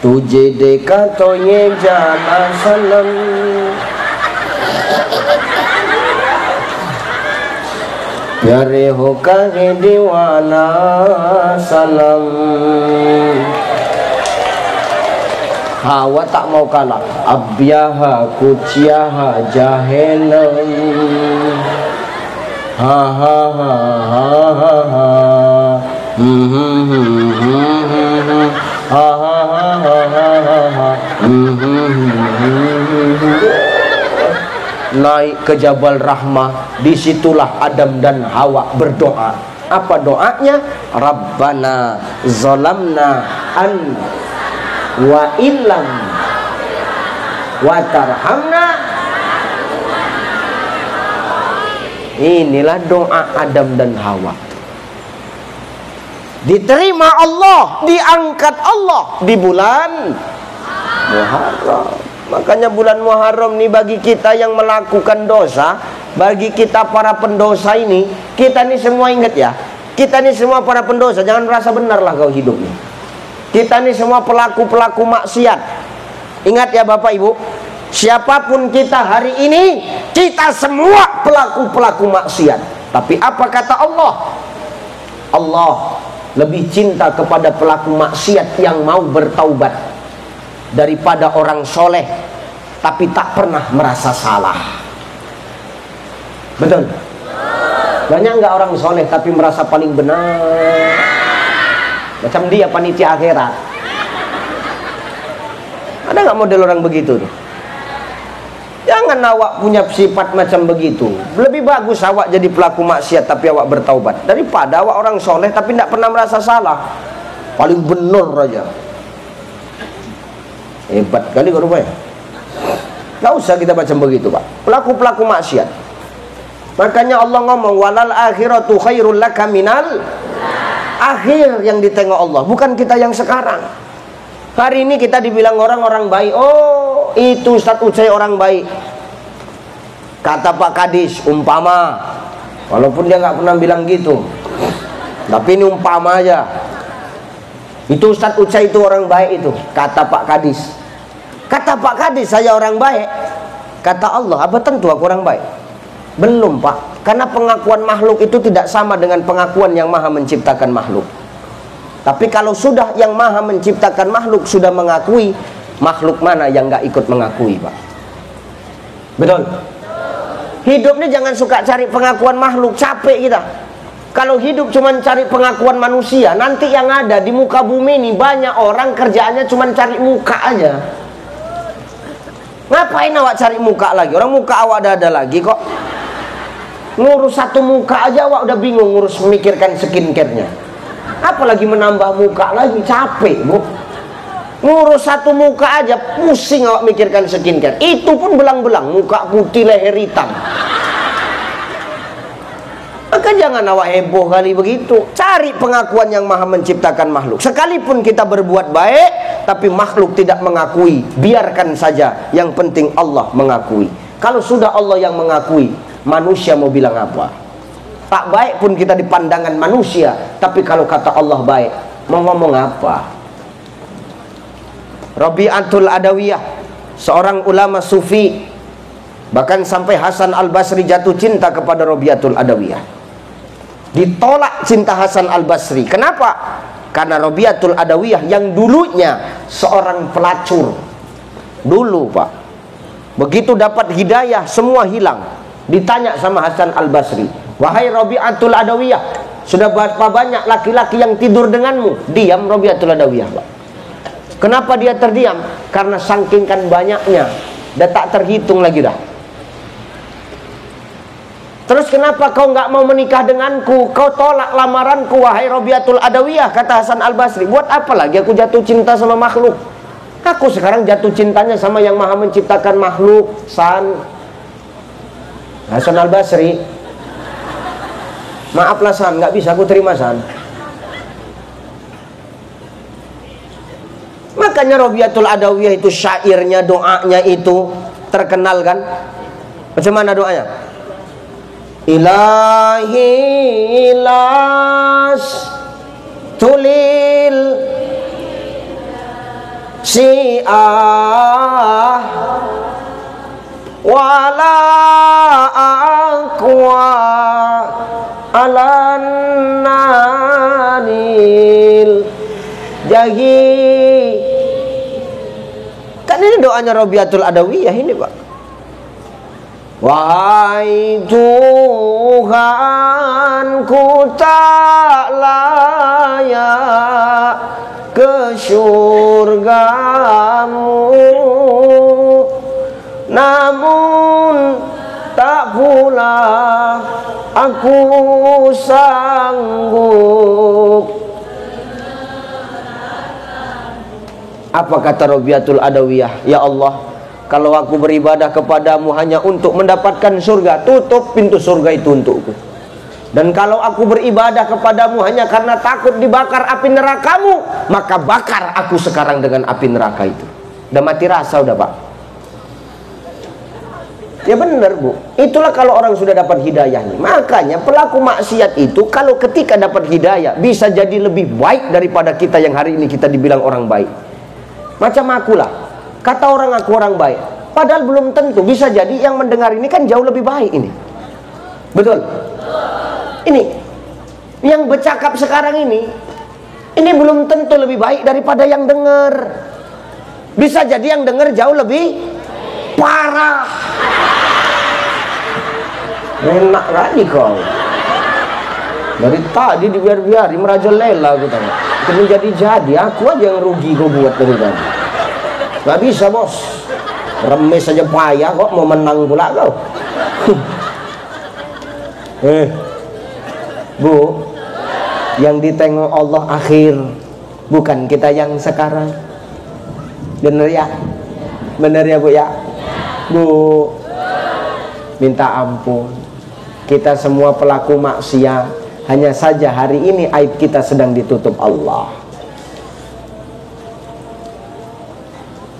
Tujhe dekha to ye jana sanam, pyare ho kahe diwana sanam. Hawa tak mau kalah. Abyaha kuciyaha jahelam, ha ha ha ha ha ha. Naik ke Jabal Rahmah. Disitulah Adam dan Hawa berdoa. Apa doanya? Rabbana zalamna an wa illam wa tarhamna. Inilah doa Adam dan Hawa. Diterima Allah, diangkat Allah di bulan Muharram. Makanya bulan Muharram ini bagi kita yang melakukan dosa, bagi kita para pendosa ini, kita ini semua ingat ya, kita ini semua para pendosa. Jangan merasa benar lah kau hidup ini. Kita ini semua pelaku-pelaku maksiat. Ingat ya Bapak Ibu, siapapun kita hari ini, kita semua pelaku-pelaku maksiat. Tapi apa kata Allah? Allah lebih cinta kepada pelaku maksiat yang mau bertaubat daripada orang soleh tapi tak pernah merasa salah. Betul? Banyak nggak orang soleh tapi merasa paling benar? Macam dia panitia akhirat. Ada nggak model orang begitu tuh? Jangan awak punya sifat macam begitu. Lebih bagus awak jadi pelaku maksiat tapi awak bertaubat daripada awak orang soleh tapi tidak pernah merasa salah. Paling benar aja. Hebat kali kau rupanya. Gak usah kita macam begitu Pak. Pelaku-pelaku maksiat. Makanya Allah ngomong walal akhiratu khairul laka minal. Akhir yang ditengok Allah, bukan kita yang sekarang. Hari ini kita dibilang orang-orang baik. Oh, itu Ustadz Ucai orang baik. Kata Pak Kadis, umpama. Walaupun dia nggak pernah bilang gitu. Tapi ini umpama aja. Itu Ustadz Ucai itu orang baik itu. Kata Pak Kadis. Kata Pak Kadis, saya orang baik. Kata Allah, apa tentu aku orang baik? Belum Pak. Karena pengakuan makhluk itu tidak sama dengan pengakuan yang maha menciptakan makhluk. Tapi kalau sudah yang maha menciptakan makhluk sudah mengakui, makhluk mana yang nggak ikut mengakui Pak? Betul? Hidup ini jangan suka cari pengakuan makhluk, capek kita. Kalau hidup cuma cari pengakuan manusia, nanti yang ada di muka bumi ini banyak orang kerjaannya cuma cari muka aja. Ngapain awak cari muka lagi? Orang muka awak ada lagi kok. Ngurus satu muka aja awak udah bingung ngurus memikirkan skincare-nya. Apalagi menambah muka lagi, capek Bu. Ngurus satu muka aja pusing awak mikirkan skincare. Itu pun belang-belang, muka putih leher hitam. Maka jangan awak heboh kali begitu. Cari pengakuan yang maha menciptakan makhluk. Sekalipun kita berbuat baik tapi makhluk tidak mengakui, biarkan saja. Yang penting Allah mengakui. Kalau sudah Allah yang mengakui, manusia mau bilang apa? Tak baik pun kita di pandangan manusia, tapi kalau kata Allah baik, mau ngomong apa? Rabi'atul Adawiyah, seorang ulama sufi, bahkan sampai Hasan Al-Basri jatuh cinta kepada Rabi'atul Adawiyah. Ditolak cinta Hasan Al-Basri. Kenapa? Karena Rabi'atul Adawiyah yang dulunya seorang pelacur. Dulu Pak, begitu dapat hidayah semua hilang. Ditanya sama Hasan Al-Basri, wahai Rabi'atul Adawiyah, sudah berapa banyak laki-laki yang tidur denganmu? Diam Rabi'atul Adawiyah Pak. Kenapa dia terdiam? Karena saking kan banyaknya, dah tak terhitung lagi dah. Terus kenapa kau nggak mau menikah denganku? Kau tolak lamaranku wahai Rabi'atul Adawiyah, kata Hasan Al-Basri. Buat apa lagi aku jatuh cinta sama makhluk? Aku sekarang jatuh cintanya sama yang maha menciptakan makhluk. Hasan Al-Basri, maaflah San, nggak bisa aku terima San. Makanya Rabi'atul Adawiyah itu syairnya, doanya itu terkenal kan? Macam mana doanya? Ilahi las tulil si'ah wala aqwa alan nanil jahi. Kan ini doanya Rabi'atul Adawiyah ini Pak. Wahai Tuhan, ku tak layak ke surgamu, namun tak pula aku sanggup. Apa kata Rabi'atul Adawiyah? Ya Allah, kalau aku beribadah kepadamu hanya untuk mendapatkan surga, tutup pintu surga itu untukku. Dan kalau aku beribadah kepadamu hanya karena takut dibakar api nerakamu, maka bakar aku sekarang dengan api neraka itu. Udah mati rasa udah Pak. Ya benar Bu, itulah kalau orang sudah dapat hidayahnya. Makanya pelaku maksiat itu kalau ketika dapat hidayah bisa jadi lebih baik daripada kita yang hari ini kita dibilang orang baik. Macam akulah, kata orang aku orang baik, padahal belum tentu. Bisa jadi yang mendengar ini kan jauh lebih baik ini. Betul? Ini yang bercakap sekarang ini belum tentu lebih baik daripada yang dengar. Bisa jadi yang dengar jauh lebih parah. Enak kali kau. Dari tadi dibiar-biari merajalela aku tahu. Jadi aku aja yang rugi kau buat dari tadi. Gak bisa bos, remes saja payah kok mau menang pula kau. Bu, yang ditengok Allah akhir, bukan kita yang sekarang. Bener ya? Bener ya Bu ya? Bu, minta ampun, kita semua pelaku maksiat. Hanya saja hari ini aib kita sedang ditutup Allah.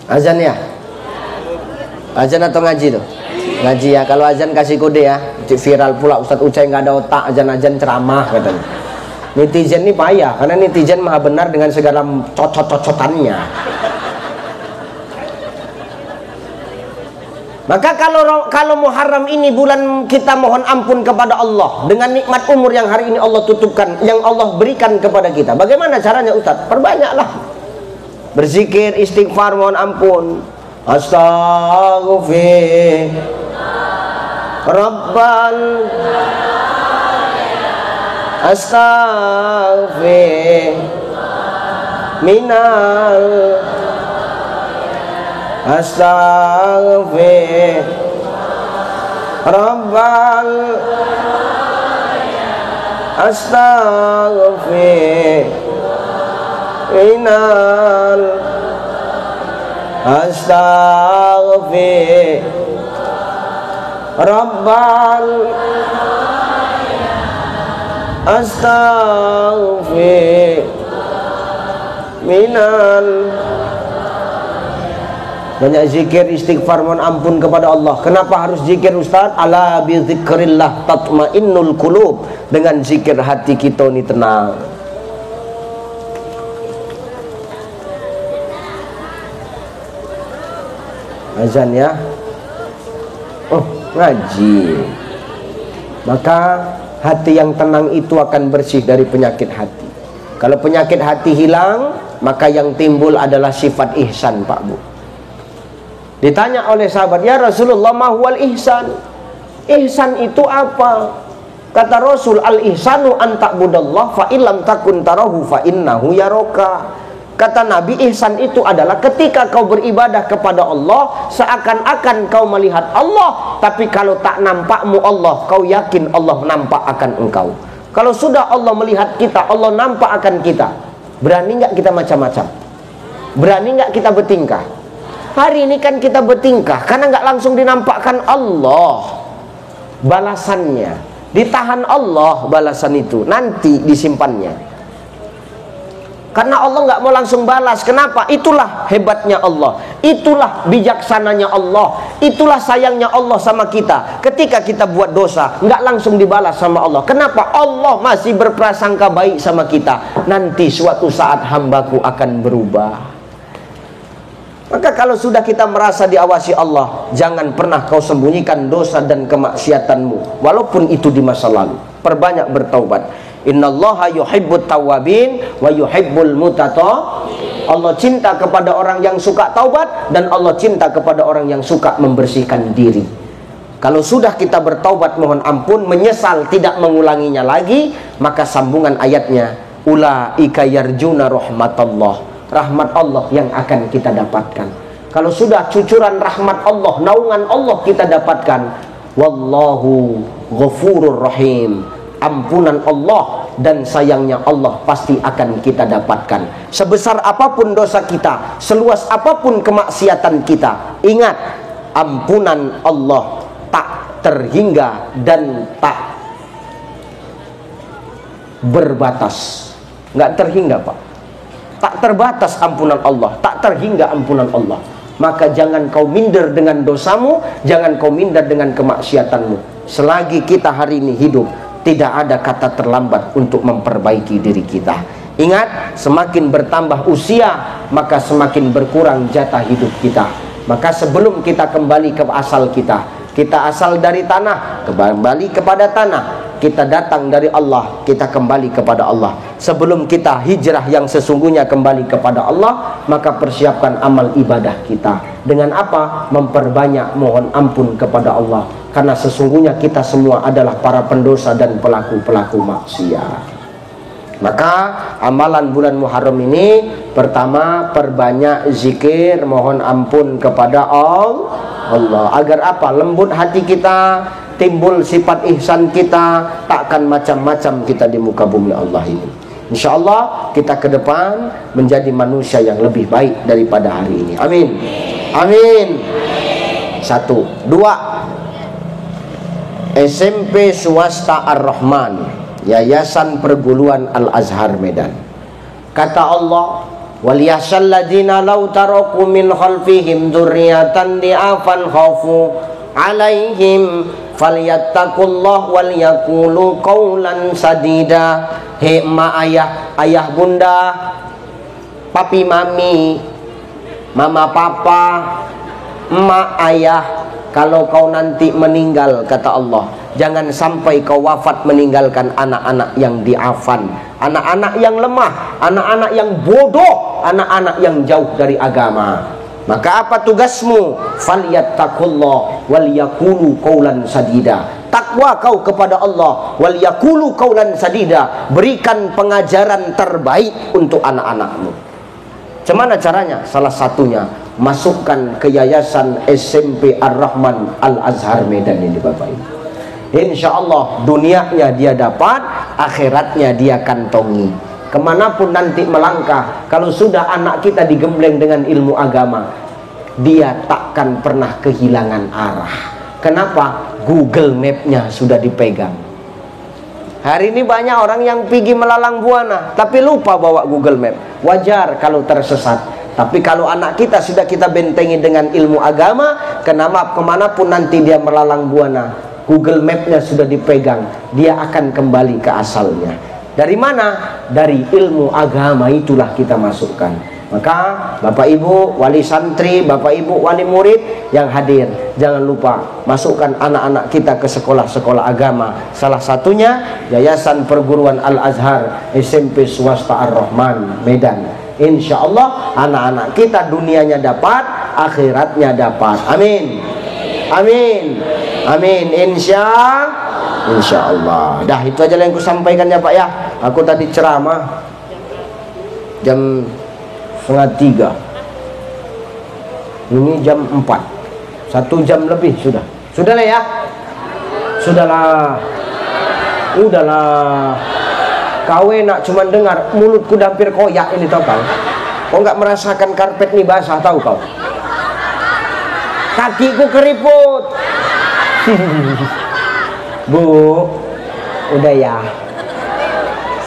Azan ya? Azan atau ngaji tuh? Ngaji ya. Kalau azan kasih kode ya. Viral pula Ustadz Ucai nggak ada otak, azan-azan ceramah katanya. Netizen ini payah, karena netizen maha benar dengan segala cocot-cocotannya. Maka kalau Muharram ini bulan kita mohon ampun kepada Allah dengan nikmat umur yang hari ini Allah tutupkan, yang Allah berikan kepada kita. Bagaimana caranya Ustaz? Perbanyaklah berzikir, istighfar, mohon ampun. Astaghfir Rabbal Astaghfir Minal Astaghfir Rabbal Astaghfir Minal Astaghfir Rabbal Astaghfir Minal Banyak zikir, istighfar, mohon ampun kepada Allah. Kenapa harus zikir Ustaz? Ala bi dzikrillah tatmainnul qulub. Dengan zikir hati kita ini tenang. Azan ya. Oh, ngaji. Maka hati yang tenang itu akan bersih dari penyakit hati. Kalau penyakit hati hilang, maka yang timbul adalah sifat ihsan, Pak Bu. Ditanya oleh sahabat, ya Rasulullah, ma huwal ihsan? Ihsan itu apa? Kata Rasul, al ihsanu an ta'budallah fa illam takun tarahu fa innahu yaraka. Kata Nabi, ihsan itu adalah ketika kau beribadah kepada Allah seakan-akan kau melihat Allah, tapi kalau tak nampakmu Allah, kau yakin Allah nampak akan engkau. Kalau sudah Allah melihat kita, Allah nampak akan kita, berani nggak kita macam-macam? Berani nggak kita bertingkah? Hari ini kan kita bertingkah karena nggak langsung dinampakkan Allah balasannya, ditahan Allah balasan itu, nanti disimpannya. Karena Allah nggak mau langsung balas. Kenapa? Itulah hebatnya Allah, itulah bijaksananya Allah, itulah sayangnya Allah sama kita. Ketika kita buat dosa, nggak langsung dibalas sama Allah. Kenapa? Allah masih berprasangka baik sama kita. Nanti suatu saat hambaku akan berubah. Maka kalau sudah kita merasa diawasi Allah, jangan pernah kau sembunyikan dosa dan kemaksiatanmu, walaupun itu di masa lalu. Perbanyak bertaubat. Innallaha yuhibbut tawwabin wa yuhibbul mutatahhirin. Allah cinta kepada orang yang suka taubat, dan Allah cinta kepada orang yang suka membersihkan diri. Kalau sudah kita bertaubat, mohon ampun, menyesal, tidak mengulanginya lagi, maka sambungan ayatnya, ulaika yarjuna rahmatallah. Rahmat Allah yang akan kita dapatkan. Kalau sudah cucuran rahmat Allah, naungan Allah kita dapatkan, wallahu ghafurur rahim. Ampunan Allah dan sayangnya Allah pasti akan kita dapatkan. Sebesar apapun dosa kita, seluas apapun kemaksiatan kita, ingat, ampunan Allah tak terhingga dan tak berbatas. Nggak terhingga, Pak. Tak terbatas ampunan Allah, tak terhingga ampunan Allah. Maka jangan kau minder dengan dosamu, jangan kau minder dengan kemaksiatanmu. Selagi kita hari ini hidup, tidak ada kata terlambat untuk memperbaiki diri kita. Ingat, semakin bertambah usia, maka semakin berkurang jatah hidup kita. Maka sebelum kita kembali ke asal kita asal dari tanah, kembali kepada tanah. Kita datang dari Allah, kita kembali kepada Allah. Sebelum kita hijrah yang sesungguhnya kembali kepada Allah, maka persiapkan amal ibadah kita. Dengan apa? Memperbanyak mohon ampun kepada Allah. Karena sesungguhnya kita semua adalah para pendosa dan pelaku-pelaku maksiat. Maka amalan bulan Muharram ini, pertama, perbanyak zikir, mohon ampun kepada Allah. Agar apa? Lembut hati kita, timbul sifat ihsan kita, takkan macam-macam kita di muka bumi Allah ini. Insya Allah kita ke depan menjadi manusia yang lebih baik daripada hari ini. Amin. Amin. 1, 2. SMP swasta Ar-Rahman, Yayasan Perguruan Al-Azhar Medan. Kata Allah, waliyahsyal ladzina law taraku min khalfihim dzurriyyatan di'afan khafu 'alaihim falyattaqullah wal yaqulu qawlan sadida. Hei emak ayah bunda, papi mami, mama papa, emak ayah, kalau kau nanti meninggal, kata Allah, jangan sampai kau wafat meninggalkan anak-anak yang diafan, anak-anak yang lemah, anak-anak yang bodoh, anak-anak yang jauh dari agama. Maka apa tugasmu? Falyattaqullah wal yaqulu qaulan sadida. Takwa kau kepada Allah, wal yaqulu qaulan sadida. Berikan pengajaran terbaik untuk anak-anakmu. Gimana caranya? Salah satunya, masukkan ke yayasan SMP Ar-Rahman Al-Azhar Medan ini, Bapak Ibu. Insya Allah dunianya dia dapat, akhiratnya dia kantongi. Kemanapun nanti melangkah, kalau sudah anak kita digembleng dengan ilmu agama, dia takkan pernah kehilangan arah. Kenapa? Google Map-nya sudah dipegang. Hari ini banyak orang yang pergi melalang buana, tapi lupa bawa Google Map. Wajar kalau tersesat. Tapi kalau anak kita sudah kita bentengi dengan ilmu agama, kemanapun nanti dia melalang buana, Google Map-nya sudah dipegang, dia akan kembali ke asalnya. Dari mana? Dari ilmu agama itulah kita masukkan. Maka Bapak Ibu wali santri, Bapak Ibu wali murid yang hadir, jangan lupa masukkan anak-anak kita ke sekolah-sekolah agama. Salah satunya Yayasan Perguruan Al-Azhar SMP Swasta Ar-Rahman Medan. Insya Allah anak-anak kita dunianya dapat, akhiratnya dapat. Amin. Amin. Amin. Insya Allah. Dah, itu aja yang aku sampaikan ya Pak ya. Aku tadi ceramah jam 2:30. Ini jam 4. 1 jam lebih sudah. Sudahlah ya. Sudahlah. Udahlah. Kau enak cuma dengar, mulutku hampir koyak ini, tau kau. Kau nggak merasakan karpet ini basah, tahu kau? Kakiku keriput. Bu, udah ya.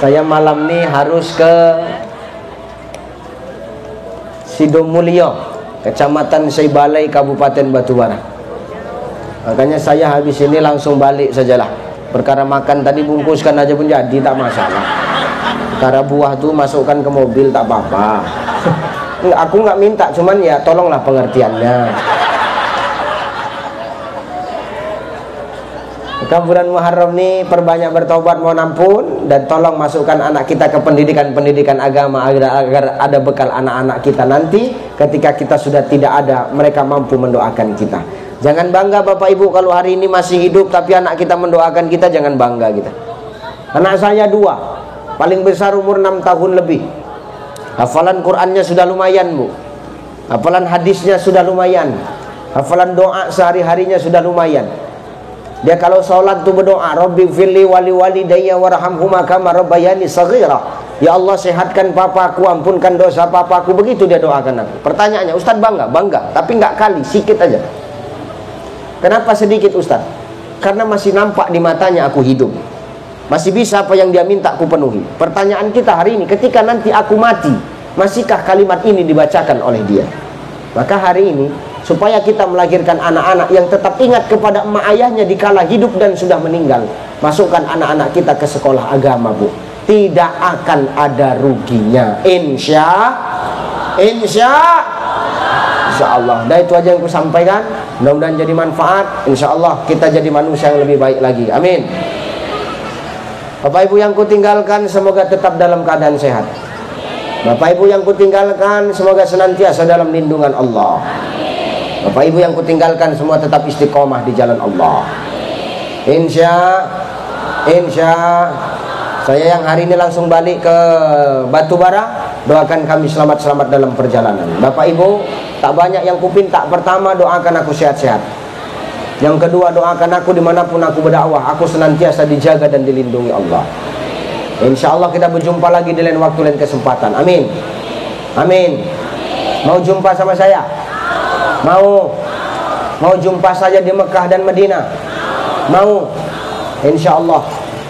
Saya malam nih harus ke Sidomulyo, Kecamatan Seibalai, Kabupaten Batubara. Makanya saya habis ini langsung balik sajalah. Perkara makan tadi bungkuskan aja pun jadi, tak masalah. Perkara buah tuh masukkan ke mobil tak apa-apa. Aku nggak minta, cuman ya tolonglah pengertiannya. Bulan Muharram nih perbanyak bertobat mohon ampun, dan tolong masukkan anak kita ke pendidikan agama agar ada bekal anak-anak kita nanti ketika kita sudah tidak ada, mereka mampu mendoakan kita. Jangan bangga Bapak Ibu kalau hari ini masih hidup tapi anak kita mendoakan kita, jangan bangga kita. Anak saya 2, paling besar umur 6 tahun lebih. Hafalan Qur'annya sudah lumayan Bu, hafalan hadisnya sudah lumayan, hafalan doa sehari-harinya sudah lumayan. Dia kalau sholat tuh berdoa, Rabbi firli wali walidayya warhamhuma kama rabbayani saghira. Ya Allah sehatkan papaku, ampunkan dosa papaku. Begitu dia doakan aku. Pertanyaannya, Ustaz bangga? Bangga, tapi nggak kali, sedikit aja. Kenapa sedikit Ustaz? Karena masih nampak di matanya aku hidup. Masih bisa apa yang dia minta aku penuhi. Pertanyaan kita hari ini, ketika nanti aku mati, masihkah kalimat ini dibacakan oleh dia? Maka hari ini, supaya kita melahirkan anak-anak yang tetap ingat kepada emak ayahnya dikala hidup dan sudah meninggal, masukkan anak-anak kita ke sekolah agama Bu. Tidak akan ada ruginya, insya Allah. Nah itu aja yang aku sampaikan, mudah-mudahan jadi manfaat. Insya Allah kita jadi manusia yang lebih baik lagi, amin. Bapak Ibu yang kutinggalkan, semoga tetap dalam keadaan sehat. Bapak Ibu yang kutinggalkan, semoga senantiasa dalam lindungan Allah. Bapak Ibu yang kutinggalkan, semua tetap istiqomah di jalan Allah. Insya saya yang hari ini langsung balik ke Batubara, doakan kami selamat-selamat dalam perjalanan. Bapak Ibu, tak banyak yang kupinta. Pertama, doakan aku sehat-sehat. Yang kedua, doakan aku dimanapun aku berdakwah, aku senantiasa dijaga dan dilindungi Allah. Insya Allah kita berjumpa lagi di lain waktu, lain kesempatan. Amin. Amin. Mau jumpa sama saya? Mau jumpa saja di Mekah dan Madinah? Mau? Insya Allah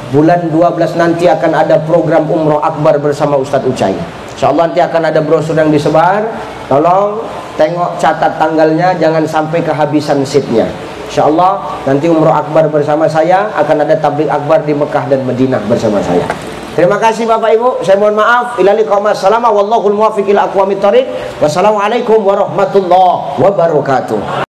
bulan 12 nanti akan ada program Umroh Akbar bersama Ustadz Ucai. Insya Allah nanti akan ada brosur yang disebar. Tolong tengok, catat tanggalnya, jangan sampai kehabisan seatnya. Insya Allah nanti Umroh Akbar bersama saya, akan ada tabligh akbar di Mekah dan Madinah bersama saya. Terima kasih Bapak Ibu, saya mohon maaf. Ila liqa ma'assalamah wallahul muwaffiq ila aqwamit thoriq. Wassalamualaikum warahmatullahi wabarakatuh.